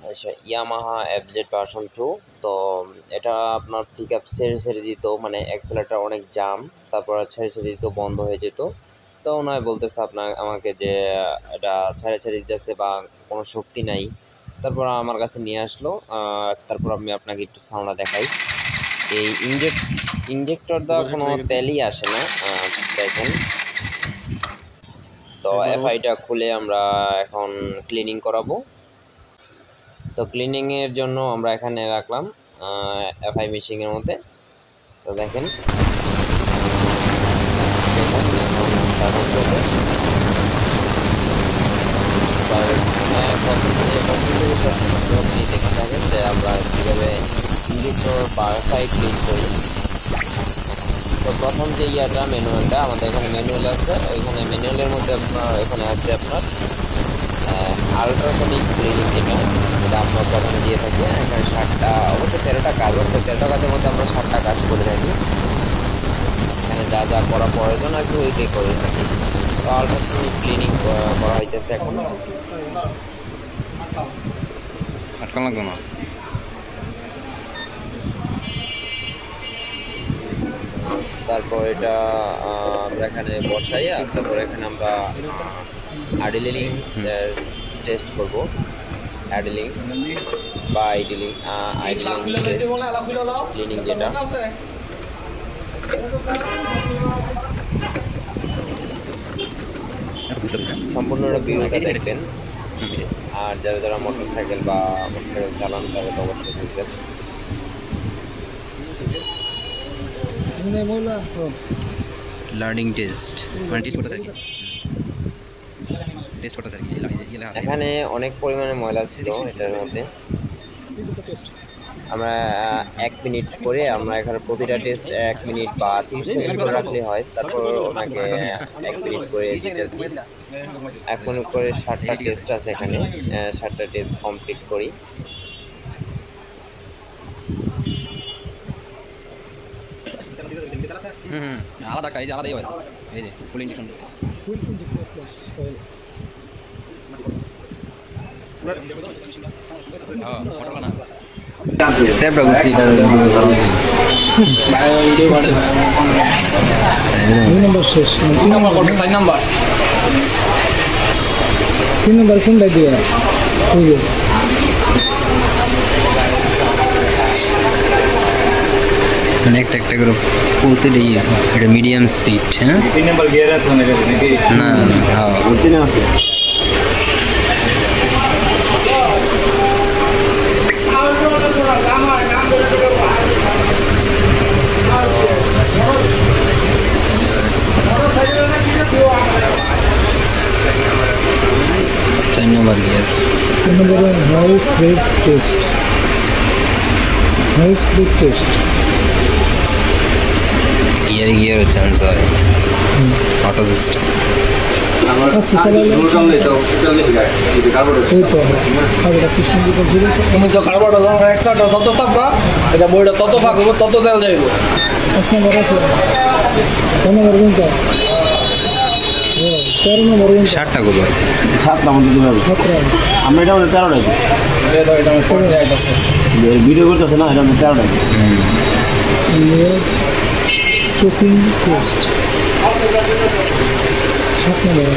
আচ্ছা, Yamaha FZ version 2। তো এটা আপনার পিক আপ ছেড়ে ছেড়ে দিত, মানে অ্যাক্সেলেটার অনেক জাম, তারপর ছেড়ে ছেড়ে দিত, বন্ধ হয়ে যেত। তো ওনায় বলতেছে আমাকে যে এটা ছেড়ে ছেড়ে দিতেছে বা কোনো শক্তি নাই। তারপর আমার কাছে নিয়ে আসলো। তারপর আমি আপনাকে একটু সাউন্ডটা দেখাই। এই ইঞ্জেক্টর দেওয়া কোনো তেলই আসে না, দেখেন। তো এফআইটা খুলে আমরা এখন ক্লিনিং করাবো। তো ক্লিনিংয়ের জন্য আমরা এখানে রাখলাম এফআই মেশিনের মধ্যে। তো দেখেন দেখে থাকেন যে আমরা কীভাবে ইঞ্জেক্টর বা এফআই ক্লিন করি। তো প্রথম যে ইয়াটা ম্যানুয়ালটা, আমাদের এখানে ম্যানুয়াল আছে। ওইখানে ম্যানুয়ালের মধ্যে এখানে আছে আপনার আলট্রাসনিক ক্লিনিং, যেটা আমরা প্রথমে দিয়ে থাকি। এখানে 7টা, অবশ্য 13টা কাজ আছে। 13টা কাজের মধ্যে আমরা 7টা কাজ করে থাকি। এখানে যা যা করা প্রয়োজন আর কি ওইটাই করে থাকি। তো আলট্রাসনিক ক্লিনিং করা হইতেছে এখন। আটকা লাগবে না। তারপর এটা আমরা এখানে বসাই, আর তারপর এখানে আমরা আইডলিং টেস্ট করব। আইডলিং বা আইডলিং টেস্ট ক্লিনিং, যেটা সম্পূর্ণ ভিডিওটা দেখবেন। আর যারা যারা মোটরসাইকেল চালান তারা তো অবশ্যই বুঝবেন। লার্নিং টেস্ট মানে টেস্ট করতে চাই। এখানে অনেক পরিমাণে ময়লা ছিল এটার মধ্যে। আমরা 1 মিনিট করে আমরা এখানে প্রতিটা টেস্ট 1 মিনিট বা 30 সেকেন্ড করে রাখলে হয়। তারপর ওনাকে 1 মিনিট করে দিতেছি। এখন করে 7টা টেস্ট আছে এখানে। 7টা টেস্ট কমপ্লিট করি। আলাদা কাজ আলাদাই হয়। এই যে ফুল ইনজেকশন সেভটা গুছি নম্বর শেষ। 3 নম্বর কোন 4 নম্বর 3 নম্বর কোনটা দিয়ে ওই যে একটা একটা করে বলতে দিই। এটা মিডিয়াম স্পিড। হ্যাঁ 3 নম্বর গিয়ার আছে নাকি? না না, হ্যাঁ ওইখানে আছে। Number gear. High speed test. High speed test gear chance হয় অটো সিস্টেম। তুমি তো কার্বোটা এক্সট্রাটা তত থাকবা, এটা বইটা তত ফাঁকবো, তত তেল যাইব। 5 নম্বর আছে। 10 নম্বর কোনটা? 13 নম্বর কোনটা? 7টা গুলো 7টা মধ্যে দিতে হবে। আমরা এটা মধ্যে 13টা আছে। এটা এটা ফোন যাইতাছে। ভিডিও করতেছে না, এটা মধ্যে 13টা। চোকিং টেস্ট 7 নম্বর।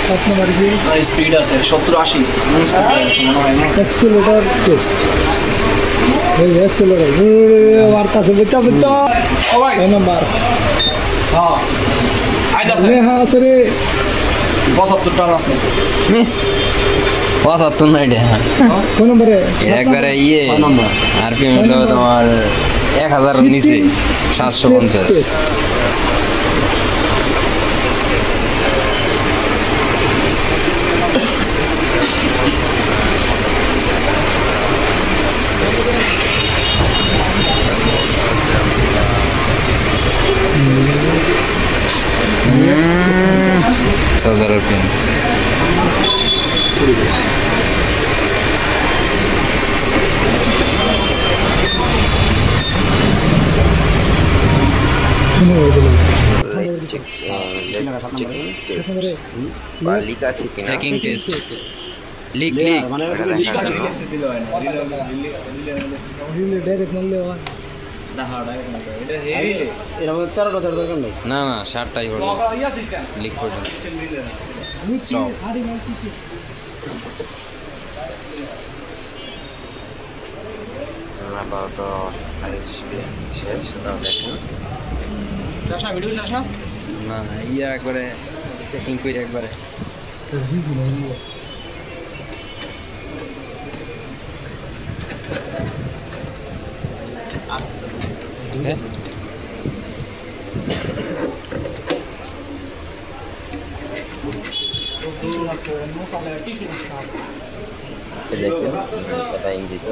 5 নম্বর কি? স্পিড আছে 70-80। Accelerator test. এই এক্সেলেটর বার্তাছে বুঝছো বুঝছো। ও ভাই 9 নম্বর। হ্যাঁ আইতাছে। হ্যাঁ আছে রে 75 টান আছে। 75 না এটা। কোন নম্বরে? একবারে ইয়ে আরপিএম হলো তোমার 1000 নিচে 750। চেকিং টেস্ট বা লিখা checking checking test leak Layer, মানে ওটা এটা দেখার জন্য। রিলে ডাইরেক্ট মারলে হয় এরকম 13টা দরকার নেই। না না 7টাই হলো লিক পর্যন্ত Stop. আপাতত শেষ তো দেখুন না ইয়া একবারে চেকিং করে একবারে হ্যাঁ দেখুন এটা ইঙ্গিত